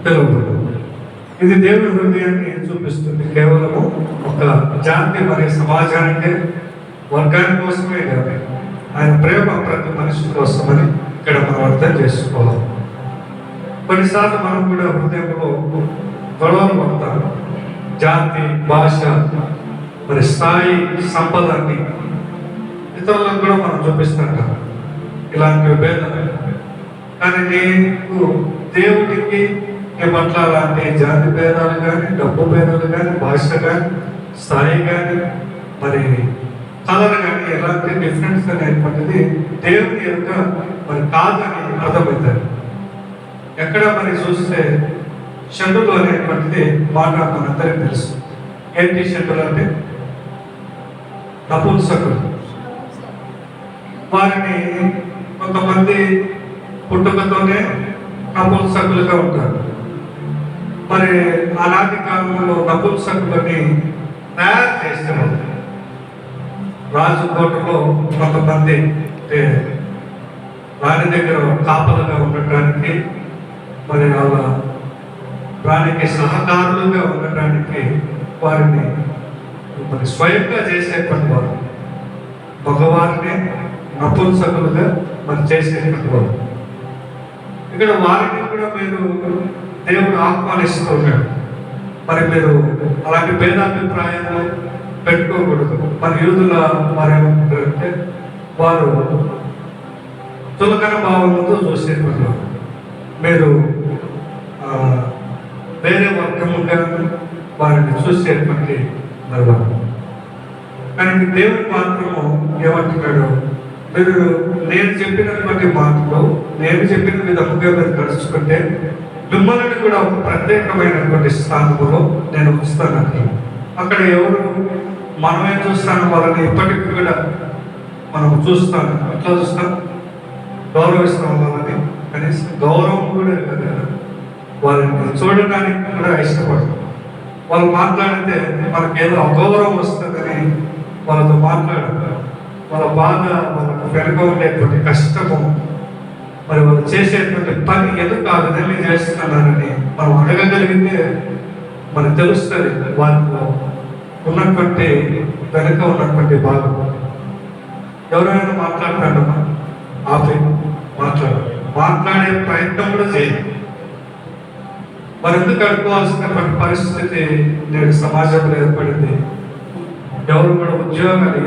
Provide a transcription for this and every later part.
పిలువబడ్డాం. ఇది దేవుని హృదయాన్ని చూపిస్తుంది. కేవలము ఒక జాతి మరి సమాజానికి వర్గాని కోసమే కాదు, ఆయన ప్రేమ ప్రతి మనిషి కోసమని ఇక్కడ మనం అర్థం చేసుకోవాలి. కొన్నిసార్లు మనం కూడా హృదయంలో గొడవలు పడతాం. జాతి, భాష, మరి స్థాయి, సంపదని ఇతరులకు కూడా మనం చూపిస్తుంటాం ఇలాంటి భేదాలు. కానీ నీకు దేవుడికి నీ పట్ల అలాంటి జాతి భేదాలు కానీ, డబ్బు భేదాలు కానీ, భాష కానీ, స్థాయి కానీ, మరి కలర్ కానీ ఎలాంటి డిఫరెన్స్ అనేటువంటిది దేవుని యొక్క మరి కాదని అర్థమవుతుంది. ఎక్కడ మరి చూస్తే షండులు అనేటువంటిది మాట మనందరికీ తెలుసు. ఏంటి షండులు అంటే? నపుంసకులు. వారిని కొంతమంది పుట్టుకతోనే నపుంసకులుగా ఉంటారు. మరి ఆనాటి కాలంలో నపుంసకులని తయారు చేసేవారు. రాజు కోటలో కొంతమంది రాణి దగ్గర కాపలుగా ఉండటానికి, మరి వాళ్ళ రాణికి సహకారులుగా ఉండటానికి వారిని మరి స్వయంగా చేసేటువంటి వారు. మగవారిని నపుంసకులుగా మరి చేసేటువంటి వారు. ఇక్కడ వారిని కూడా మీరు దేవుడు ఆహ్వానిస్తున్నాడు. మరి మీరు అలాంటి భేదాభిప్రాయాలు పెట్టుకోకూడదు. మరి యూదుల వారు ఏమంటారంటే వారు చులకన భావంతో చూసేటువంటి వారు. మీరు వేరే వర్గముగా వారిని చూసేటువంటి మరి వారు. కానీ దేవుడు మాత్రము ఏమంటున్నాడు? మీరు నేను చెప్పినటువంటి మాటలు, నేను చెప్పిన విధముగా మీరు నడుచుకుంటే మిమ్మల్ని కూడా ఒక ప్రత్యేకమైనటువంటి స్థానంలో నేను ఉంచుతానని. అక్కడ ఎవరు మనమే చూస్తాను వాళ్ళని ఇప్పటికీ కూడా మనం చూస్తాను. ఎట్లా చూస్తాం? గౌరవిస్తాం వాళ్ళని. కనీసం గౌరవం కూడా కదా, వాళ్ళని చూడడానికి కూడా ఇష్టపడతాం. వాళ్ళు మాట్లాడితే మనకేదో అగౌరవం వస్తుందని వాళ్ళతో మాట్లాడతారు. వాళ్ళ బాధ, వాళ్ళకు వెనుక ఉండేటువంటి కష్టము, మరి వాళ్ళు చేసేటువంటి పని ఎందుకు ఆ విధంగా చేస్తున్నారని మనం అడగగలిగితే మనకు తెలుస్తుంది వాళ్ళలో ఉన్నటువంటి వెనుక ఉన్నటువంటి భాగం. ఎవరైనా మాట్లాడతాడమ్మా, ఆపే మాట్లాడే ప్రయత్నం కూడా చేయాలి. మరి ఎందుకు అడుకోవాల్సినటువంటి పరిస్థితి నేడు సమాజంలో ఏర్పడింది. ఎవరు కూడా ఉద్యోగాలు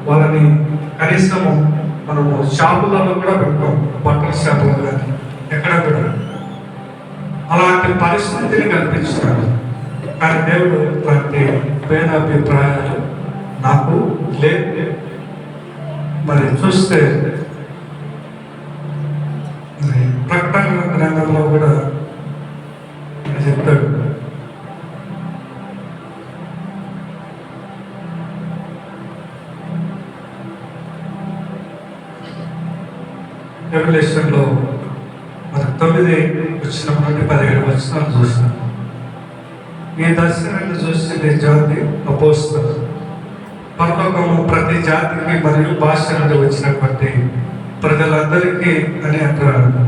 వాళ్ళని కనీసము మనము షాపులలో కూడా పెట్టుకోం, బట్టల షాపులో కానీ ఎక్కడ కూడా అలాంటి పరిస్థితిని కల్పించాడు. కానీ దేవుడు ఇలాంటి భేదాభిప్రాయాలు నాకు లేదు. మరి చూస్తే ప్రకటన గ్రంథంలో కూడా చెప్తాడు. రెవల్యూషన్లో మరి 9 వచ్చినప్పటి 17 వచనాలు చూస్తాను. ఈ దర్శనాన్ని చూసి నీ జాతి అపోస్తారు. పరలోకము ప్రతి జాతికి మరియు భాష నుండి వచ్చినటువంటి ప్రజలందరికీ అని అంటారు.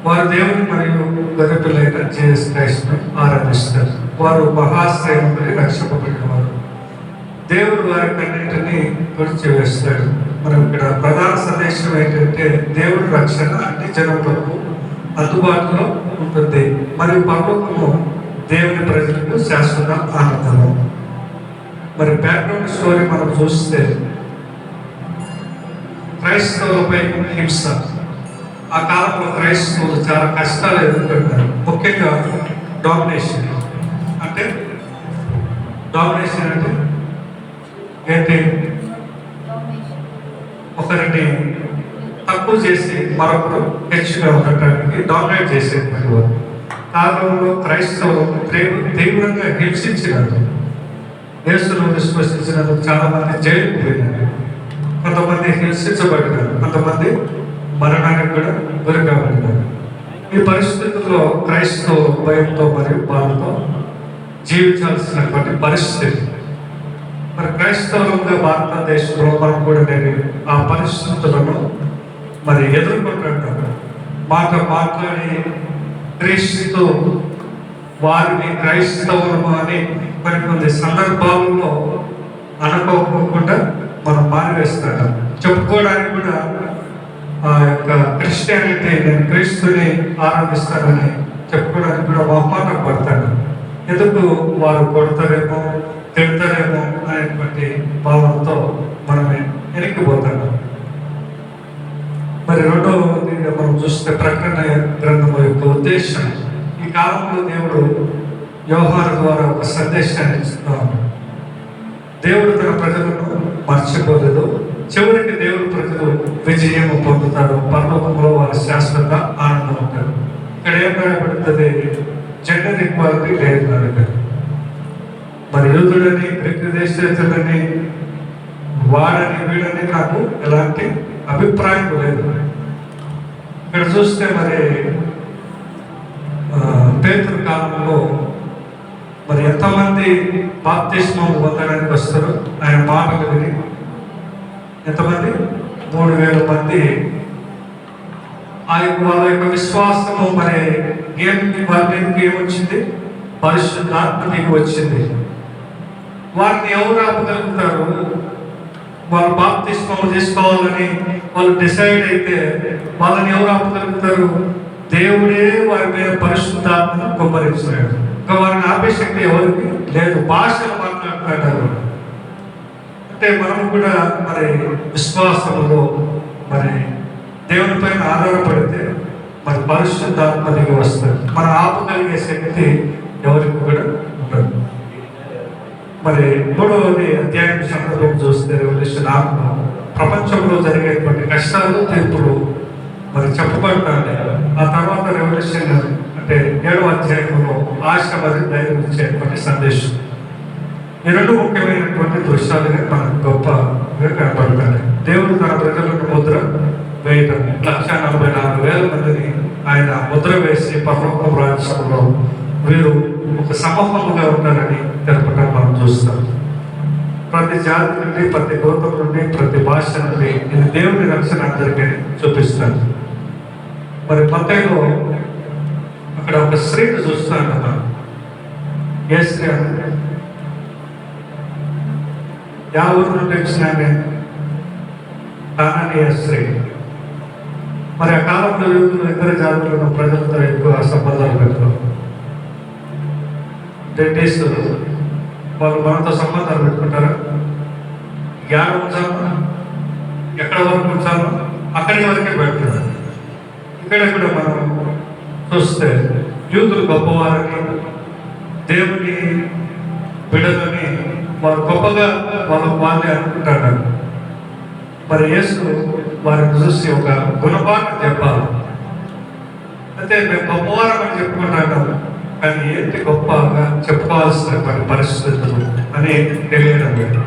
వారు దేవుని మరియు గొర్రెపిల్లైన జీసస్ క్రైస్ట్ను ఆరాధిస్తారు. వారు మహాశ్రయముని రక్షింపబడిన వారు. దేవుడు వారికి అన్నింటినీ తుడిచివేస్తాడు. మనం ఇక్కడ ప్రధాన సందేశం ఏంటంటే దేవుడి రక్షణ అన్ని జనములకు అందుబాటులో ఉంటుంది. మరియు పరలోకము దేవుని ప్రజలకు శాశ్వత ఆనందము. మరి బ్యాక్గ్రౌండ్ స్టోరీ మనం చూస్తే క్రైస్తవులపై హింస. ఆ కాలంలో క్రైస్తవులు చాలా కష్టాలు ఎదుర్కొంటారు. ముఖ్యంగా డామినేషన్ అంటే ఏంటి? ఒకరిని తక్కువ చేసి మరొకరు హెచ్చుగా ఉండటానికి డామినేట్ చేసేటువంటి వారు. కాలంలో క్రైస్తవులు తీవ్రంగా హింసించినారు. యేసును విశ్వసించినందుకు చాలా మంది జైలుకు పోయినారు. కొంతమంది హింసించబడినారు, కొంతమంది మరణానికి కూడా గురి కాబడినారు. ఈ పరిస్థితుల్లో క్రైస్తవులు భయంతో మరియు బాధతో జీవించాల్సినటువంటి పరిస్థితి. మరి క్రైస్తవులుగా భారతదేశంలో మనం కూడా నేను ఆ పరిస్థితులను మరి ఎదుర్కొంటుంటాను. మాట్లాడి క్రీస్తు వారిని క్రైస్తవులము అని కొన్ని సందర్భాలలో అనుకోకుండా మనం మారివేస్తాడు. చెప్పుకోవడానికి కూడా ఆ యొక్క క్రిస్టియానిటీ, నేను క్రీస్తుని ఆరాధిస్తానని చెప్పుకోవడానికి కూడా అవమానం పడతాడు. ఎందుకు వారు కొడతారేమో, తిడతారేమో అనేటువంటి భావంతో మనమే వెనక్కిపోతాడు. మరి రెండవదిగా మనం చూస్తే ప్రకటన గ్రంథం యొక్క ఉద్దేశం, ఈ కాలంలో దేవుడు యోహాను ద్వారా ఒక సందేశాన్ని ఇస్తున్నాడు. దేవుడు తన ప్రజలను మర్చిపోలేదు. చివరికి దేవుడు ప్రజలు విజయం పొందుతారు, పరలోకంలో వారు శాశ్వత ఆనందం ఉంటారు. ఇక్కడ ఏం రాయబడుతుంది? జెండర్ ఈక్వాలిటీ లేదు అడిగారు. మరి యూదులని, గ్రీకు దేశస్తులని, వాడని వీడని నాకు ఎలాంటి అభిప్రాయం లేదు. ఇక్కడ చూస్తే మరి పేతురు కాలంలో మరి ఎంతమంది బాప్తిస్మం పొందడానికి వస్తారు ఆయన మాటలు విని? ఎంతమంది? 3,000 మంది. వాళ్ళ యొక్క విశ్వాసము మరి వారికి ఏమొచ్చింది? పరిశుద్ధాత్మ దిగి వచ్చింది. వారిని ఎవరు ఆపగలుగుతారు? వాళ్ళు బాప్తిస్మం తీసుకోవాలని వాళ్ళు డిసైడ్ అయితే వాళ్ళని ఎవరు ఆపగలుగుతారు? దేవుడే వారి మీద పరిశుద్ధాత్మను కుమ్మరించాడు. ఇంకా వారిని ఆపే శక్తి ఎవరికి లేదు. భాషలు మాట్లాడుతున్నారు. అంటే మనం కూడా మరి విశ్వాసంలో మరి దేవుని పైన ఆధారపడితే మరి పరిశుద్ధాత్మ దిగి వస్తుంది. మనం ఆపగలిగే శక్తి ఎవరికి కూడా ఉండదు. మరి 3వ అధ్యాయం సందర్భం చూస్తే రెవల్యూషన్ ఆత్మ ప్రపంచంలో జరిగేటువంటి కష్టాలు, తీర్పులు మరి చెప్పబడతాయి. ఆ తర్వాత రెవల్యూషన్ అంటే 7వ అధ్యాయంలో ఆశ మరియు ధైర్యం ఇచ్చేటువంటి సందేశం. ఈ రెండు ముఖ్యమైనటువంటి దృశ్యాలుగా మనకు గొప్పగా కనపడతాయి. దేవుడు తన ప్రజలకు ముద్ర వేయటం, 1,44,000 మందిని ఆయన ముద్ర వేసి పరలోకం రాజ్యంలో వీరు ఒక సమూహముగా ఉంటారని తెలపడం మనం చూస్తాం. ప్రతి జాతి నుండి, ప్రతి గోత్రం నుండి, ప్రతి భాష నుండి ఇది దేవుని రక్షణ అందరికీ చూపిస్తారు. మరి మత్తయిలో అక్కడ ఒక స్త్రీని చూస్తాను కదా. ఏ స్త్రీ అంటే ఊరు నుండి వచ్చిన కానానీయ స్త్రీ. మరి ఆ కాలంలో యూదులు ఇతర జాతులను ప్రజలతో ఎక్కువ సంబంధాలు పెట్టడం. డెంటిస్ట్ వాళ్ళు మనతో సంబంధాలు పెట్టుకుంటారు. జ్ఞానం ఉంచాలి, ఎక్కడ వరకు ఉంచాలో అక్కడి వరకే పెడతారు. ఇక్కడ కూడా మనం చూస్తే యూదులు గొప్పవారని, దేవుని బిడలని వారు గొప్పగా వాళ్ళే అనుకుంటారు. మరి యేసు వారిని చూసి ఒక గుణపాఠం చెప్పాలి. అంటే మేము గొప్పవారం అని చెప్పుకుంటాం, కానీ ఏంటి గొప్పగా చెప్పుకోవాల్సినటువంటి పరిస్థితులు అని తెలియడం లేదు.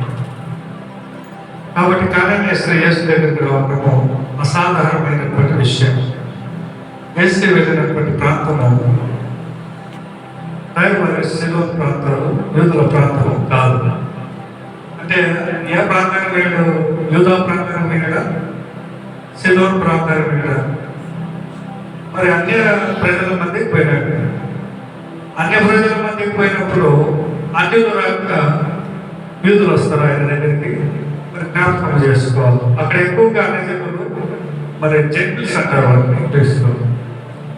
కాబట్టి కానానీయ స్త్రీ యేసు దగ్గరికి రావడము అసాధారణమైనటువంటి విషయం. యేసు వెళ్ళినటువంటి ప్రాంతము సిలోన్ ప్రాంతాలు, యూదుల ప్రాంతం కాదు. అంటే ఏ ప్రాంతానికి వెళ్ళాడు? యూదా ప్రాంతానికి వెళ్ళాడా? సిలోన్ ప్రాంతానికి వెళ్ళాడా? మరి అన్య ప్రజల మధ్యకి పోయినాడు. అన్య ప్రజల మధ్యకి పోయినప్పుడు అన్యులు రాక యూదులు వస్తారు ఆయన దగ్గరికి. మరి జ్ఞాపకం చేసుకోవాలి. అక్కడ ఎక్కువగా అన్యజనులు మరి జెంటిల్స్ అంటారు వాళ్ళని ఇంగ్లీష్లో.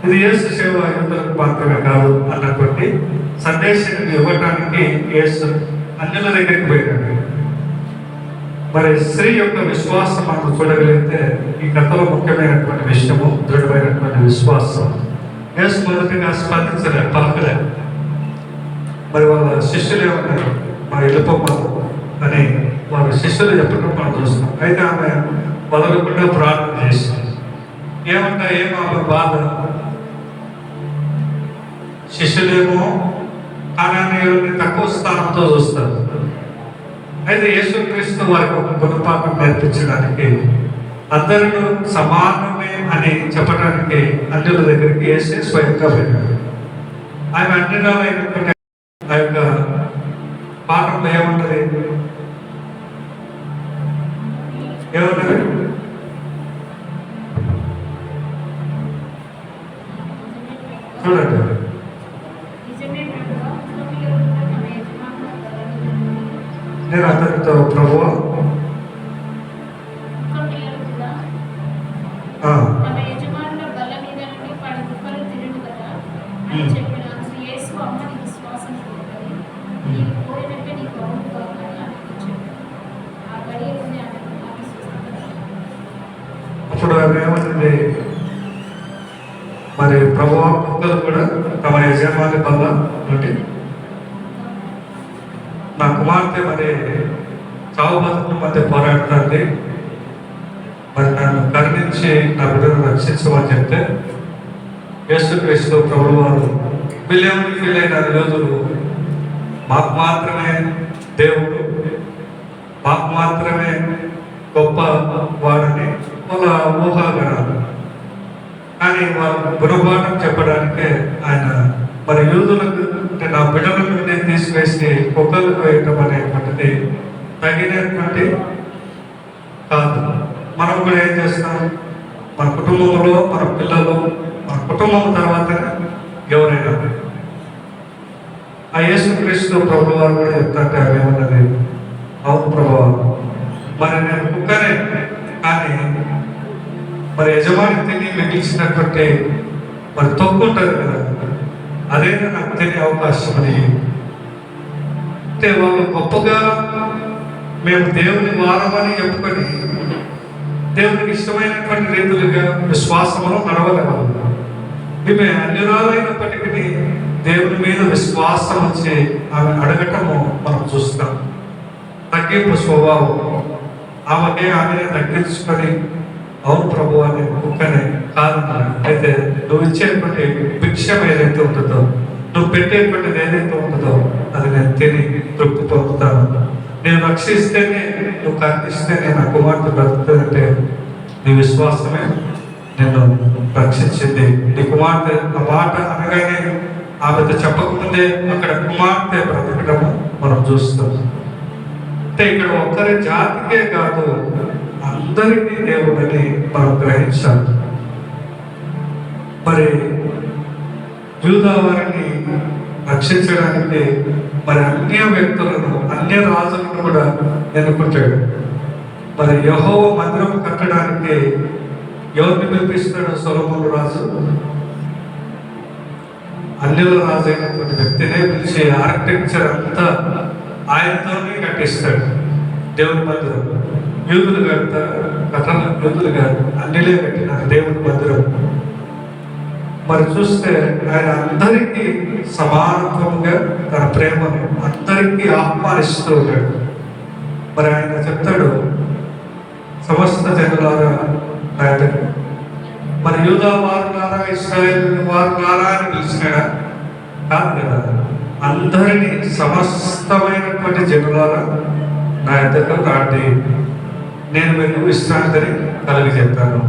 ఇది యేసు సేవ యూదులకు మాత్రమే కాదు అన్నటువంటి సందేశాన్ని ఇవ్వటానికి యేసు అన్యుల దగ్గరికి పోయినాడు. మరి స్త్రీ యొక్క విశ్వాసం మనం చూడగలిగితే ఈ కథలో ముఖ్యమైనటువంటి విషయము దృఢమైనటువంటి విశ్వాసం. యేసు మొదటిగా స్పందించలే, పలకలే. మరి వాళ్ళ శిష్యులు ఏమన్నారు? మా వెళ్ళిపోమ్మను అని వాళ్ళ శిష్యులు చెప్పడం మనం చూస్తాం. అయితే ఆమె వదలకుండా ప్రార్థన చేసింది. ఏమంటా ఏమో బాధ? శిష్యులేమో కానానీయుల్ని తక్కువ స్థానంతో చూస్తారు. అయితే యేసుక్రీస్తు వారికి ఒక గుణపాఠం నేర్పించడానికి, అందరూ సమానమే అని చెప్పడానికి అన్యుల దగ్గరికి యేసు స్వయంగా వెళ్ళాడు. ఆయన అన్యులైనటువంటి ఆ యొక్క పాఠంలో ఏముంటది? ఏముంటది? చూడండి. నేను అతనితో ప్రభువా తన యజమానుల బల్ల మీద నుండి పడి కుక్కలు తిరుగు కదా అని చెప్పిన యేసు అమ్మ నీ విశ్వాసం గొప్పది, నీవు కోరినట్టే నీకు అవును కాక అని ఆమెతో చెప్పాడు. ఆ గడియ నుండి ఆమె స్వస్థత. అప్పుడు ఆమె ఏమంటుంది, మరి ప్రభువా కుక్కలు కూడా తమ యజమాని బల్ల నుండి నా కుమార్తె మరి చావు బతుకుల మధ్య పోరాడుతుంది, మరి నన్ను కరుణించి నా బిడ్డను రక్షించమని చెప్తే యేసుక్రీస్తు ప్రభువు వారు వీళ్ళేమని ఫీల్ అయినారు యోధులు, మాకు మాత్రమే దేవుడు, మాకు మాత్రమే గొప్ప వాడని వాళ్ళ ఊహాగానాలు. కానీ వాళ్ళు గుణపాఠం చెప్పడానికే ఆయన మరి యూదులకు అంటే నా బిడ్డలకు నేను తీసుకువేసి కుక్కలకు వేయటం అనేటువంటిది తగినటువంటి కాదు. మనం కూడా ఏం చేస్తాం, మన కుటుంబంలో మన పిల్లలు, మన కుటుంబం తర్వాత ఎవరైనా ఆ యేసుక్రీస్తు ప్రభు వారు కూడా చెప్తాంటే అవేమన్నది, అవును ప్రభు మరి నేను కుక్కనే, కానీ మరి యజమాని తిని మిగిల్చినటువంటి మరి తొక్కు ఉంటుంది కదా, అదైనా నాకు తినే అవకాశం అని. అంటే వాళ్ళు గొప్పగా మేము దేవుని వారమని చెప్పుకొని దేవునికి ఇష్టమైనటువంటి రీతులుగా విశ్వాసంలో నడవలేము. ఈమె అన్యురాలైనప్పటికీ దేవుని మీద విశ్వాసం వచ్చి ఆమె అడగటము మనం చూస్తాం. తగ్గింపు స్వభావం, ఆమెనే తగ్గించుకొని అవును ప్రభు అని కుక్కనే కాదు, అయితే నువ్వు ఇచ్చేటువంటి భిక్షం ఏదైతే ఉంటుందో, నువ్వు పెట్టేటువంటిది ఏదైతే ఉంటుందో అది నేను తిని తృప్తి పొందుతాను. నేను రక్షిస్తేనే, నువ్వు కర్ణిస్తేనే నా కుమార్తె బ్రతుకుతుందంటే నీ విశ్వాసమే నిన్ను రక్షించింది. నీ కుమార్తె ఆ మాట అనగానే ఆమెతో చెప్పకముందే అక్కడ కుమార్తె బ్రతకడము మనం చూస్తాం. అంటే ఇక్కడ ఒక్కరి జాతికే కాదు, అందరికీ దేవుడని మనం గ్రహించాలి. మరి యూదా వారిని రక్షించడానికి మరి అన్య వ్యక్తులను, అన్య రాజులను కూడా ఎన్నుకుంటాడు. మరి యెహోవా మందిరం కట్టడానికి ఎవరిని పిలిపిస్తాడు? సొలొమోను రాజు అన్యుల రాజు అయినటువంటి వ్యక్తినే పిలిచి ఆర్కిటెక్చర్ అంతా ఆయనతోనే కట్టిస్తాడు దేవుని మందిరం. యూదులు కట్టాలి, యూదులు కాదు, అన్యులే కట్టిన దేవుని మందిరం. మరి చూస్తే ఆయన అందరికీ సమానత్వంగా తన ప్రేమను అందరికీ ఆహ్వానిస్తూ ఉన్నాడు. మరి ఆయన చెప్తాడు, సమస్త జనులారా ఆయన మరి యూదా వారులారా, ఇశ్రాయేలు వారులారా అని పిలిచినాడా? కాదు కదా, అందరినీ సమస్తమైనటువంటి జనులారా నా ఎద్దకు రాండి, నేను మీకు విశ్రాంతిని కలిగజేస్తాను.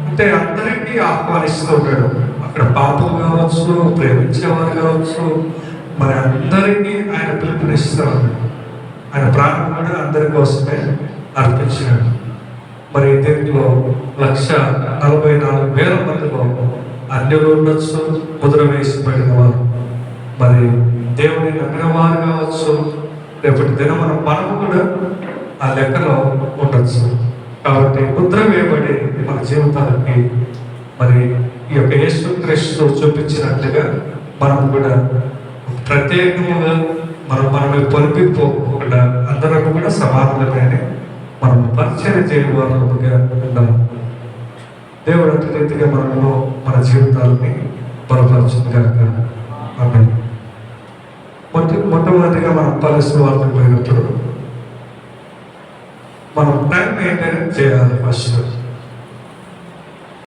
అంటే అందరికీ ఆహ్వానిస్తూ ఉంటాడు. అక్కడ పాపలు కావచ్చు, ప్రేమించేవారు కావచ్చు, మరి అందరికీ ఆయన పిలుపునిస్తాడు. ఆయన ప్రాణం కూడా అందరి కోసమే అర్పించినాడు. మరి దీంట్లో 144,000 మందిలో అన్యులు ఉండొచ్చు, ముద్ర వేసిపోయిన వారు, మరి దేవుని నమ్మిన వారు కావచ్చు, రేపటి దినమున మనము కూడా ఆ లెక్కలో ఉండొచ్చు. కాబట్టి ముద్ర వేయబడి మన జీవితాలకి మరి ఈ యొక్క యేసుక్రీస్తు చూపించినట్లుగా మనం కూడా ప్రత్యేకంగా మనమే పొలిపిపోకుండా అందరం కూడా సమానమైన మనం పరిచయం చేయవాళ్ళుగా ఉండాలి. దేవుడు అట్టి రీతిగా మనము మన జీవితాలని బలపరచును కనుక ఆమేన్. మొట్టమొదటిగా మనం పలసిన వాళ్ళకి పోయినప్పుడు మనం టైం మెయింటైన్ చేయాలి. ఫస్ట్